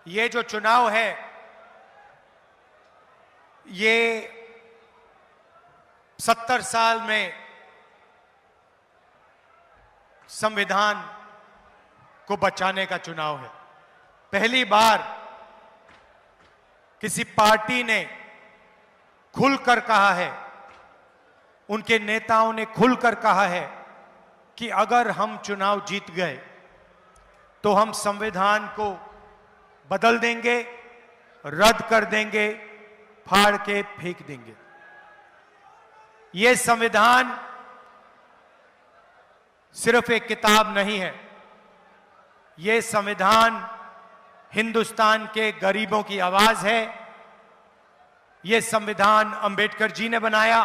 ये जो चुनाव है ये 70 साल में संविधान को बचाने का चुनाव है। पहली बार किसी पार्टी ने खुलकर कहा है, उनके नेताओं ने खुलकर कहा है कि अगर हम चुनाव जीत गए तो हम संविधान को बदल देंगे, रद्द कर देंगे, फाड़ के फेंक देंगे। यह संविधान सिर्फ एक किताब नहीं है, यह संविधान हिंदुस्तान के गरीबों की आवाज है। यह संविधान अंबेडकर जी ने बनाया,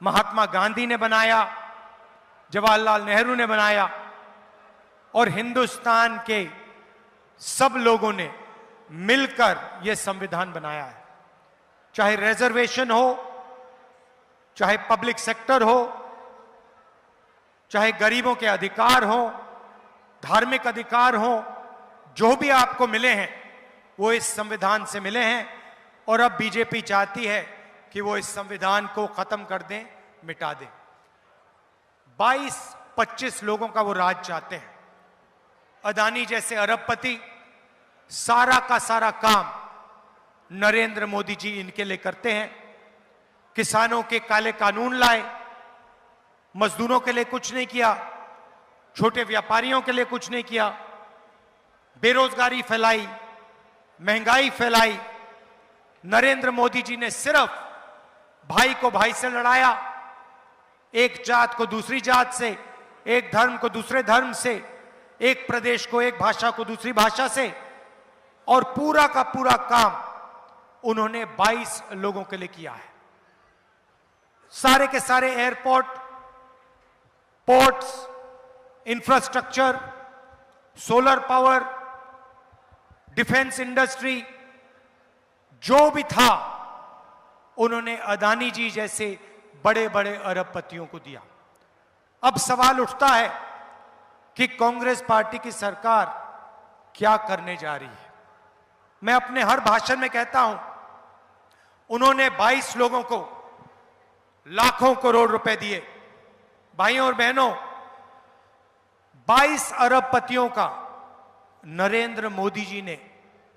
महात्मा गांधी ने बनाया, जवाहरलाल नेहरू ने बनाया और हिंदुस्तान के सब लोगों ने मिलकर यह संविधान बनाया है। चाहे रिजर्वेशन हो, चाहे पब्लिक सेक्टर हो, चाहे गरीबों के अधिकार हो, धार्मिक अधिकार हो, जो भी आपको मिले हैं वो इस संविधान से मिले हैं। और अब बीजेपी चाहती है कि वो इस संविधान को खत्म कर दें, मिटा दें। 22-25 लोगों का वो राज चाहते हैं। अदानी जैसे अरबपति सारा का सारा काम नरेंद्र मोदी जी इनके लिए करते हैं। किसानों के काले कानून लाए, मजदूरों के लिए कुछ नहीं किया, छोटे व्यापारियों के लिए कुछ नहीं किया, बेरोजगारी फैलाई, महंगाई फैलाई। नरेंद्र मोदी जी ने सिर्फ भाई को भाई से लड़ाया, एक जात को दूसरी जात से, एक धर्म को दूसरे धर्म से, एक प्रदेश को एक भाषा को दूसरी भाषा से, और पूरा का पूरा काम उन्होंने 22 लोगों के लिए किया है। सारे के सारे airport, ports, infrastructure, solar power, defence industry, जो भी था उन्होंने अदानी जी जैसे बड़े बड़े अरबपतियों को दिया। अब सवाल उठता है कि कांग्रेस पार्टी की सरकार क्या करने जा रही है। मैं अपने हर भाषण में कहता हूं, उन्होंने 22 लोगों को लाखों करोड़ रुपए दिए। भाइयों और बहनों, 22 अरबपतियों का नरेंद्र मोदी जी ने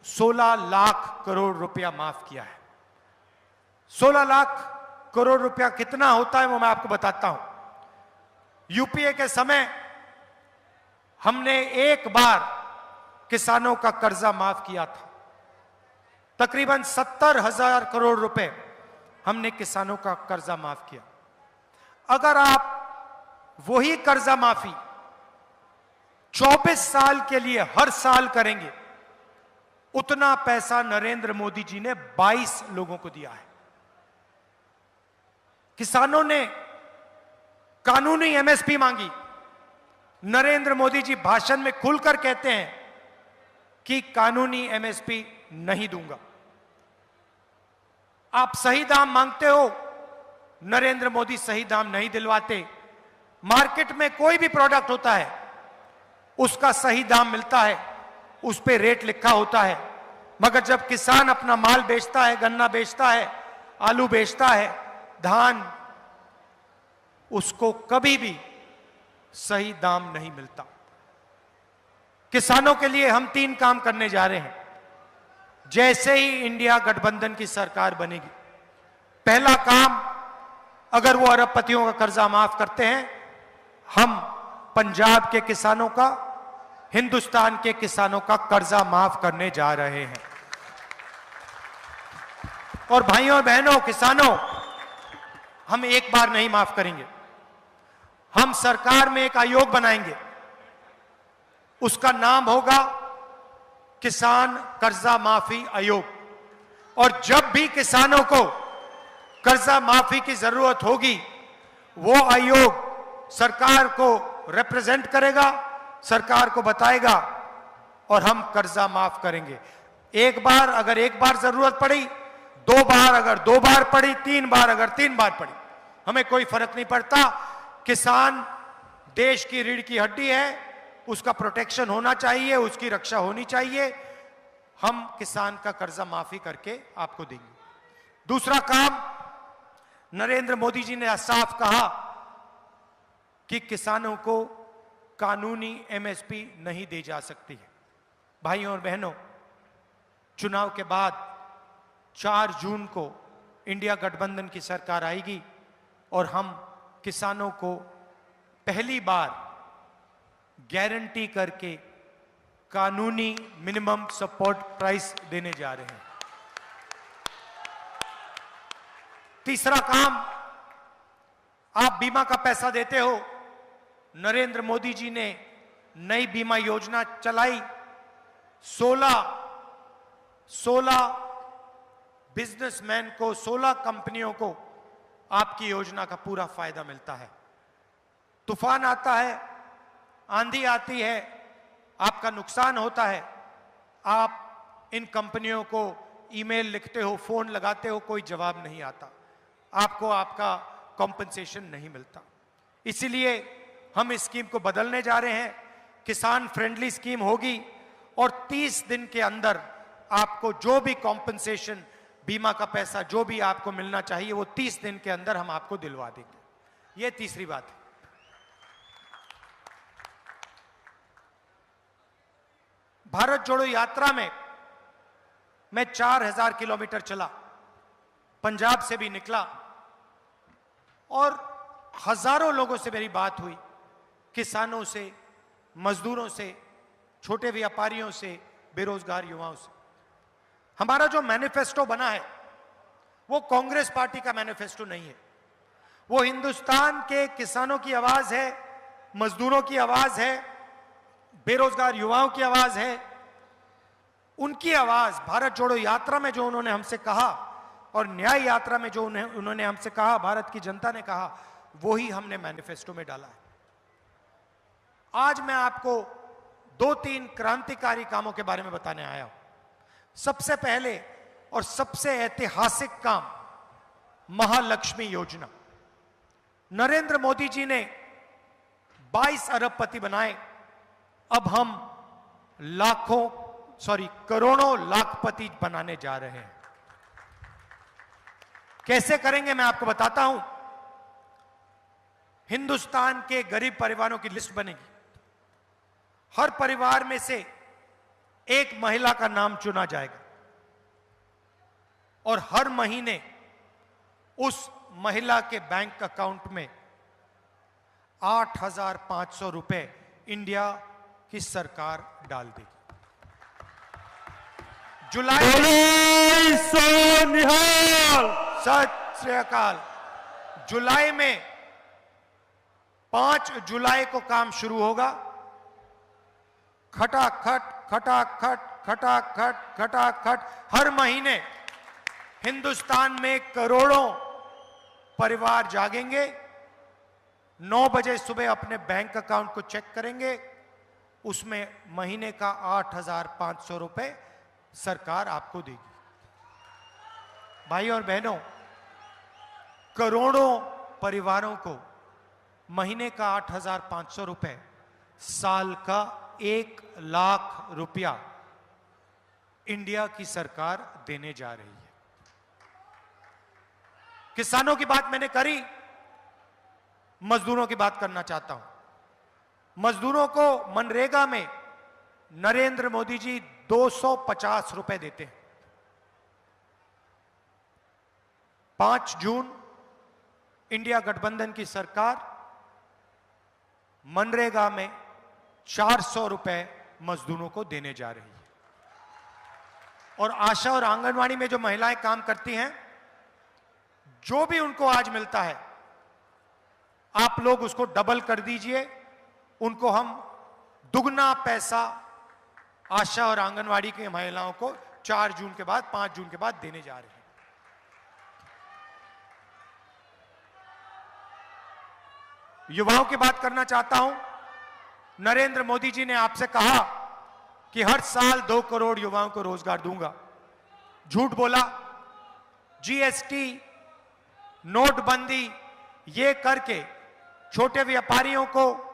16 लाख करोड़ रुपया माफ किया है। 16 लाख करोड़ रुपया कितना होता है वो मैं आपको बताता हूं। यूपीए के समय हमने एक बार किसानों का कर्जा माफ किया था। तकरीबन 70,000 करोड़ रुपए हमने किसानों का कर्जा माफ किया। अगर आप वही कर्जा माफी 24 साल के लिए हर साल करेंगे, उतना पैसा नरेंद्र मोदी जी ने 22 लोगों को दिया है। किसानों ने कानूनी एमएसपी मांगी। नरेंद्र मोदी जी भाषण में खुलकर कहते हैं कि कानूनी एमएसपी नहीं दूंगा। आप सही दाम मांगते हो, नरेंद्र मोदी सही दाम नहीं दिलवाते। मार्केट में कोई भी प्रोडक्ट होता है, उसका सही दाम मिलता है, उस पे रेट लिखा होता है, मगर जब किसान अपना माल बेचता है, गन्ना बेचता है, आलू बेचता है, धान, उसको कभी भी सही दाम नहीं मिलता। किसानों के लिए हम 3 काम करने जा रहे हैं जैसे ही इंडिया गठबंधन की सरकार बनेगी। पहला काम, अगर वो अरबपतियों का कर्जा माफ करते हैं, हम पंजाब के किसानों का, हिंदुस्तान के किसानों का कर्जा माफ करने जा रहे हैं। और भाइयों और बहनों, किसानों, हम एक बार नहीं माफ करेंगे। हम सरकार में एक आयोग बनाएंगे, उसका नाम होगा किसान कर्जा माफी आयोग। और जब भी किसानों को कर्जा माफी की जरूरत होगी, वो आयोग सरकार को रिप्रेजेंट करेगा, सरकार को बताएगा और हम कर्जा माफ करेंगे। एक बार अगर एक बार जरूरत पड़ी, 2 बार अगर 2 बार पड़ी, 3 बार अगर 3 बार पड़ी, हमें कोई फर्क नहीं पड़ता। किसान देश की रीढ़ की हड्डी है, उसका प्रोटेक्शन होना चाहिए, उसकी रक्षा होनी चाहिए। हम किसान का कर्जा माफी करके आपको देंगे। दूसरा काम, नरेंद्र मोदी जी ने साफ कहा कि किसानों को कानूनी एमएसपी नहीं दी जा सकती है। भाइयों और बहनों, चुनाव के बाद 4 जून को इंडिया गठबंधन की सरकार आएगी और हम किसानों को पहली बार गारंटी करके कानूनी मिनिमम सपोर्ट प्राइस देने जा रहे हैं। तीसरा काम, आप बीमा का पैसा देते हो। नरेंद्र मोदी जी ने नई बीमा योजना चलाई। 16 बिजनेसमैन को, 16 कंपनियों को आपकी योजना का पूरा फायदा मिलता है। तूफान आता है, आंधी आती है, आपका नुकसान होता है, आप इन कंपनियों को ईमेल लिखते हो, फोन लगाते हो, कोई जवाब नहीं आता, आपको आपका कॉम्पनसेशन नहीं मिलता। इसीलिए हम इस स्कीम को बदलने जा रहे हैं। किसान फ्रेंडली स्कीम होगी और 30 दिन के अंदर आपको जो भी कॉम्पनसेशन, बीमा का पैसा जो भी आपको मिलना चाहिए, वो 30 दिन के अंदर हम आपको दिलवा देंगे। ये तीसरी बात है। भारत जोड़ो यात्रा में मैं 4000 किलोमीटर चला, पंजाब से भी निकला और हजारों लोगों से मेरी बात हुई, किसानों से, मजदूरों से, छोटे व्यापारियों से, बेरोजगार युवाओं से। हमारा जो मैनिफेस्टो बना है वो कांग्रेस पार्टी का मैनिफेस्टो नहीं है, वो हिंदुस्तान के किसानों की आवाज है, मजदूरों की आवाज है, बेरोजगार युवाओं की आवाज है। उनकी आवाज भारत जोड़ो यात्रा में जो उन्होंने हमसे कहा और न्याय यात्रा में जो उन्होंने हमसे कहा, भारत की जनता ने कहा, वो ही हमने मैनिफेस्टो में डाला है। आज मैं आपको 2-3 क्रांतिकारी कामों के बारे में बताने आया हूं। सबसे पहले और सबसे ऐतिहासिक काम, महालक्ष्मी योजना। नरेंद्र मोदी जी ने 22 अरबपति बनाए, अब हम करोड़ों लाखपति बनाने जा रहे हैं। कैसे करेंगे मैं आपको बताता हूं। हिंदुस्तान के गरीब परिवारों की लिस्ट बनेगी, हर परिवार में से एक महिला का नाम चुना जाएगा और हर महीने उस महिला के बैंक अकाउंट में 8,500 रुपए इंडिया की सरकार डाल देगी। जुलाई, सत श्री अकाल। जुलाई में 5 जुलाई को काम शुरू होगा। खटाखट खटाखट खटाखट खटाखट हर महीने हिंदुस्तान में करोड़ों परिवार जागेंगे, 9 बजे सुबह अपने बैंक अकाउंट को चेक करेंगे, उसमें महीने का 8,500 रुपए सरकार आपको देगी। भाई और बहनों, करोड़ों परिवारों को महीने का 8,500 रुपए, साल का 1 लाख रुपया इंडिया की सरकार देने जा रही है। किसानों की बात मैंने करी, मजदूरों की बात करना चाहता हूं। मजदूरों को मनरेगा में नरेंद्र मोदी जी 250 रुपए देते हैं। 5 जून इंडिया गठबंधन की सरकार मनरेगा में 400 रुपए मजदूरों को देने जा रही है। और आशा और आंगनवाड़ी में जो महिलाएं काम करती हैं, जो भी उनको आज मिलता है, आप लोग उसको डबल कर दीजिए। उनको हम दुगना पैसा आशा और आंगनवाड़ी की महिलाओं को 4 जून के बाद, 5 जून के बाद देने जा रहे हैं। युवाओं की बात करना चाहता हूं। नरेंद्र मोदी जी ने आपसे कहा कि हर साल 2 करोड़ युवाओं को रोजगार दूंगा। झूठ बोला। जीएसटी, नोटबंदी, ये करके छोटे व्यापारियों को,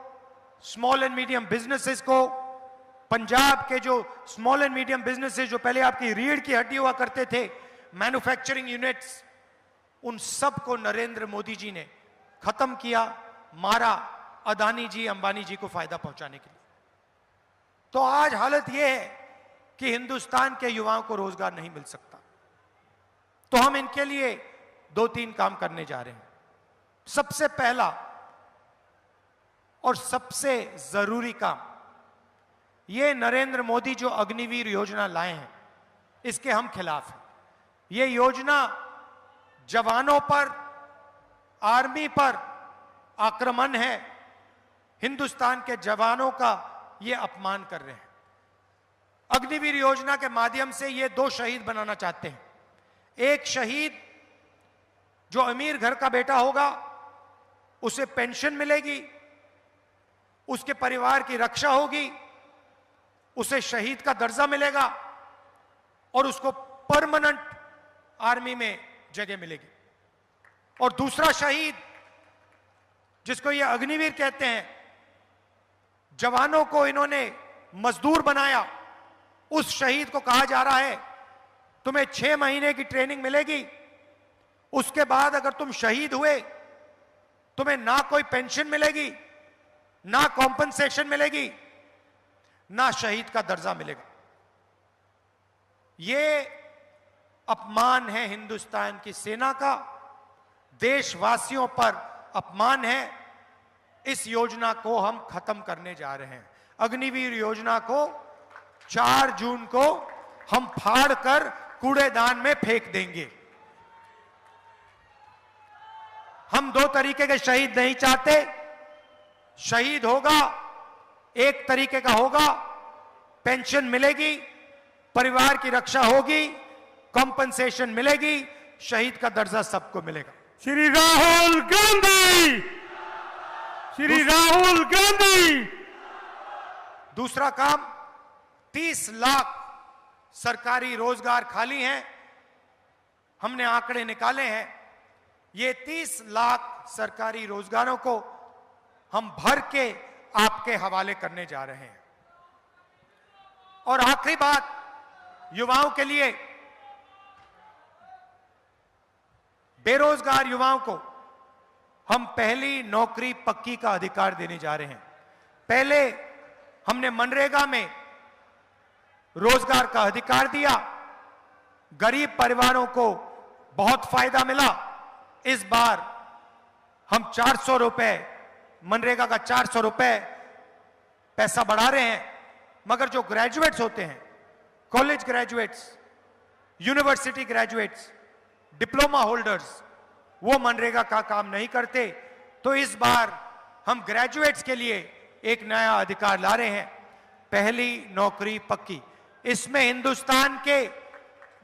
स्मॉल एंड मीडियम बिजनेसेस को पंजाब के जो स्मॉल एंड मीडियम बिजनेसेस, जो पहले आपकी रीढ़ की हड्डी हुआ करते थे, मैन्युफैक्चरिंग यूनिट्स, उन सब को नरेंद्र मोदी जी ने खत्म किया, मारा, अदानी जी, अंबानी जी को फायदा पहुंचाने के लिए। तो आज हालत यह है कि हिंदुस्तान के युवाओं को रोजगार नहीं मिल सकता। तो हम इनके लिए 2-3 काम करने जा रहे हैं। सबसे पहला और सबसे जरूरी काम, ये नरेंद्र मोदी जो अग्निवीर योजना लाए हैं, इसके हम खिलाफ हैं। ये योजना जवानों पर, आर्मी पर आक्रमण है। हिंदुस्तान के जवानों का ये अपमान कर रहे हैं। अग्निवीर योजना के माध्यम से ये 2 शहीद बनाना चाहते हैं। एक शहीद जो अमीर घर का बेटा होगा, उसे पेंशन मिलेगी, उसके परिवार की रक्षा होगी, उसे शहीद का दर्जा मिलेगा और उसको परमानेंट आर्मी में जगह मिलेगी। और दूसरा शहीद, जिसको ये अग्निवीर कहते हैं, जवानों को इन्होंने मजदूर बनाया, उस शहीद को कहा जा रहा है तुम्हें 6 महीने की ट्रेनिंग मिलेगी, उसके बाद अगर तुम शहीद हुए तुम्हें ना कोई पेंशन मिलेगी, ना कॉम्पनसेशन मिलेगी, ना शहीद का दर्जा मिलेगा। यह अपमान है हिंदुस्तान की सेना का, देशवासियों पर अपमान है। इस योजना को हम खत्म करने जा रहे हैं। अग्निवीर योजना को 4 जून को हम फाड़ कर कूड़ेदान में फेंक देंगे। हम 2 तरीके के शहीद नहीं चाहते। शहीद होगा, एक तरीके का होगा, पेंशन मिलेगी, परिवार की रक्षा होगी, कॉम्पनसेशन मिलेगी, शहीद का दर्जा सबको मिलेगा। श्री राहुल गांधी, श्री राहुल गांधी। दूसरा काम, 30 लाख सरकारी रोजगार खाली हैं। हमने आंकड़े निकाले हैं। ये 30 लाख सरकारी रोजगारों को हम भर के आपके हवाले करने जा रहे हैं। और आखिरी बात, युवाओं के लिए, बेरोजगार युवाओं को हम पहली नौकरी पक्की का अधिकार देने जा रहे हैं। पहले हमने मनरेगा में रोजगार का अधिकार दिया, गरीब परिवारों को बहुत फायदा मिला। इस बार हम 400 रुपए, मनरेगा का 400 रुपए पैसा बढ़ा रहे हैं। मगर जो ग्रेजुएट्स होते हैं, college graduates, university graduates, diploma holders, वो मनरेगा का काम नहीं करते। तो इस बार हम ग्रेजुएट्स के लिए एक नया अधिकार ला रहे हैं, पहली नौकरी पक्की। इसमें हिंदुस्तान के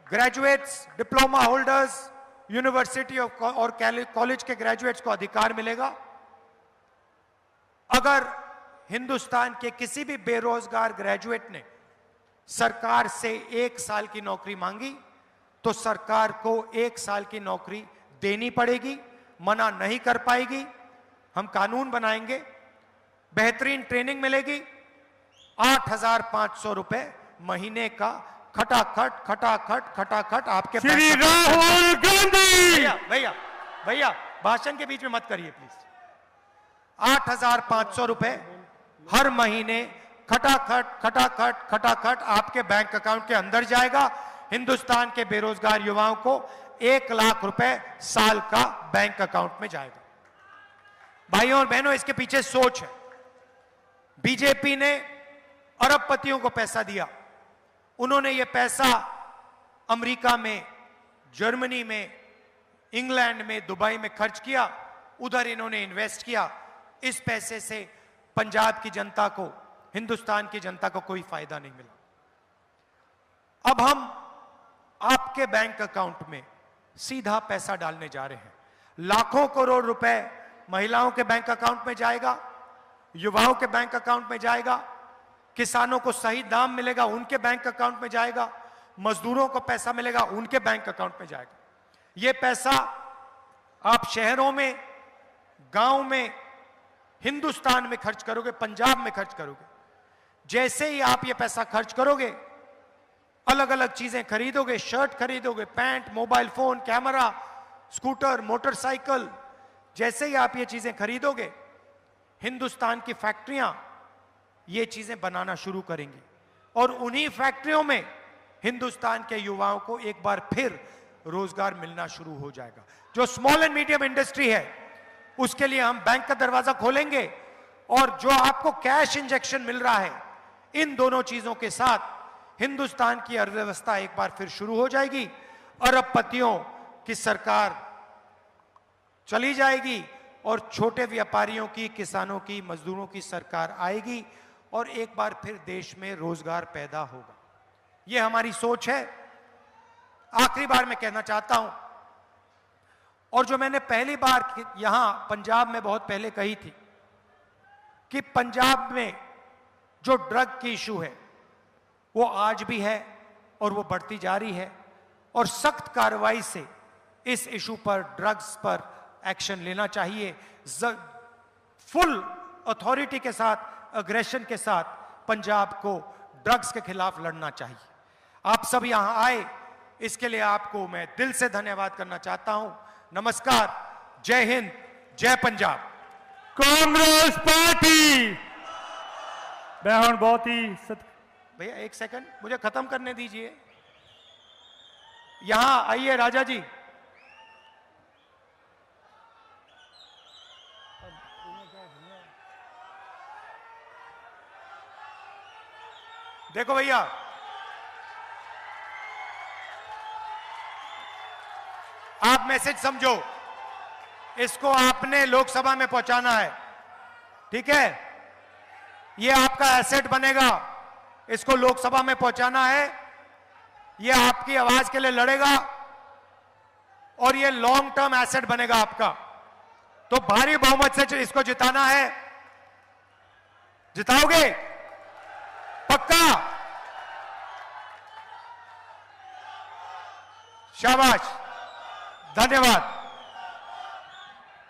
ग्रेजुएट्स, डिप्लोमा होल्डर्स, यूनिवर्सिटी और कॉलेज के ग्रेजुएट्स को अधिकार मिलेगा। अगर हिंदुस्तान के किसी भी बेरोजगार ग्रेजुएट ने सरकार से 1 साल की नौकरी मांगी तो सरकार को 1 साल की नौकरी देनी पड़ेगी, मना नहीं कर पाएगी। हम कानून बनाएंगे, बेहतरीन ट्रेनिंग मिलेगी, 8,500 रुपए महीने का खटाखट खटाखट खटाखट आपके। श्री राहुल गांधी। भैया भैया भैया भाषण के बीच में मत करिए प्लीज। 8,500 रुपए हर महीने खटाखट खटाखट खटाखट आपके बैंक अकाउंट के अंदर जाएगा। हिंदुस्तान के बेरोजगार युवाओं को 1 लाख रुपए साल का बैंक अकाउंट में जाएगा। भाइयों और बहनों, इसके पीछे सोच है। बीजेपी ने अरबपतियों को पैसा दिया। उन्होंने ये पैसा अमेरिका में, जर्मनी में, इंग्लैंड में, दुबई में खर्च किया। उधर इन्होंने इन्वेस्ट किया। इस पैसे से पंजाब की जनता को, हिंदुस्तान की जनता को कोई फायदा नहीं मिला। अब हम आपके बैंक अकाउंट में सीधा पैसा डालने जा रहे हैं। लाखों करोड़ रुपए महिलाओं के बैंक अकाउंट में जाएगा, युवाओं के बैंक अकाउंट में जाएगा, किसानों को सही दाम मिलेगा, उनके बैंक अकाउंट में जाएगा, मजदूरों को पैसा मिलेगा, उनके बैंक अकाउंट में जाएगा। यह पैसा आप शहरों में, गांव में, हिंदुस्तान में खर्च करोगे, पंजाब में खर्च करोगे। जैसे ही आप ये पैसा खर्च करोगे, अलग अलग चीजें खरीदोगे, शर्ट खरीदोगे, pant, mobile phone, camera, scooter, motorcycle, जैसे ही आप ये चीजें खरीदोगे, हिंदुस्तान की फैक्ट्रियां ये चीजें बनाना शुरू करेंगी और उन्हीं फैक्ट्रियों में हिंदुस्तान के युवाओं को एक बार फिर रोजगार मिलना शुरू हो जाएगा। जो स्मॉल एंड मीडियम इंडस्ट्री है उसके लिए हम बैंक का दरवाजा खोलेंगे और जो आपको कैश इंजेक्शन मिल रहा है, इन दोनों चीजों के साथ हिंदुस्तान की अर्थव्यवस्था एक बार फिर शुरू हो जाएगी। अरबपतियों की सरकार चली जाएगी और छोटे व्यापारियों की, किसानों की, मजदूरों की सरकार आएगी और एक बार फिर देश में रोजगार पैदा होगा। यह हमारी सोच है। आखिरी बार मैं कहना चाहता हूं, और जो मैंने पहली बार यहां पंजाब में बहुत पहले कही थी कि पंजाब में जो ड्रग की इशू है वो आज भी है और वो बढ़ती जा रही है और सख्त कार्रवाई से इस इशू पर, ड्रग्स पर एक्शन लेना चाहिए। फुल अथॉरिटी के साथ, अग्रेशन के साथ पंजाब को ड्रग्स के खिलाफ लड़ना चाहिए। आप सब यहां आए, इसके लिए आपको मैं दिल से धन्यवाद करना चाहता हूं। नमस्कार, जय हिंद, जय पंजाब। कांग्रेस पार्टी। मैं हूं बहुत ही भैया एक सेकंड मुझे खत्म करने दीजिए। यहां आइए राजा जी। देखो भैया, आप मैसेज समझो, इसको आपने लोकसभा में पहुंचाना है, ठीक है? ये आपका एसेट बनेगा, इसको लोकसभा में पहुंचाना है। ये आपकी आवाज के लिए लड़ेगा और ये लॉन्ग टर्म एसेट बनेगा आपका। तो भारी बहुमत से इसको जिताना है। जिताओगे? पक्का? शाबाश, धन्यवाद।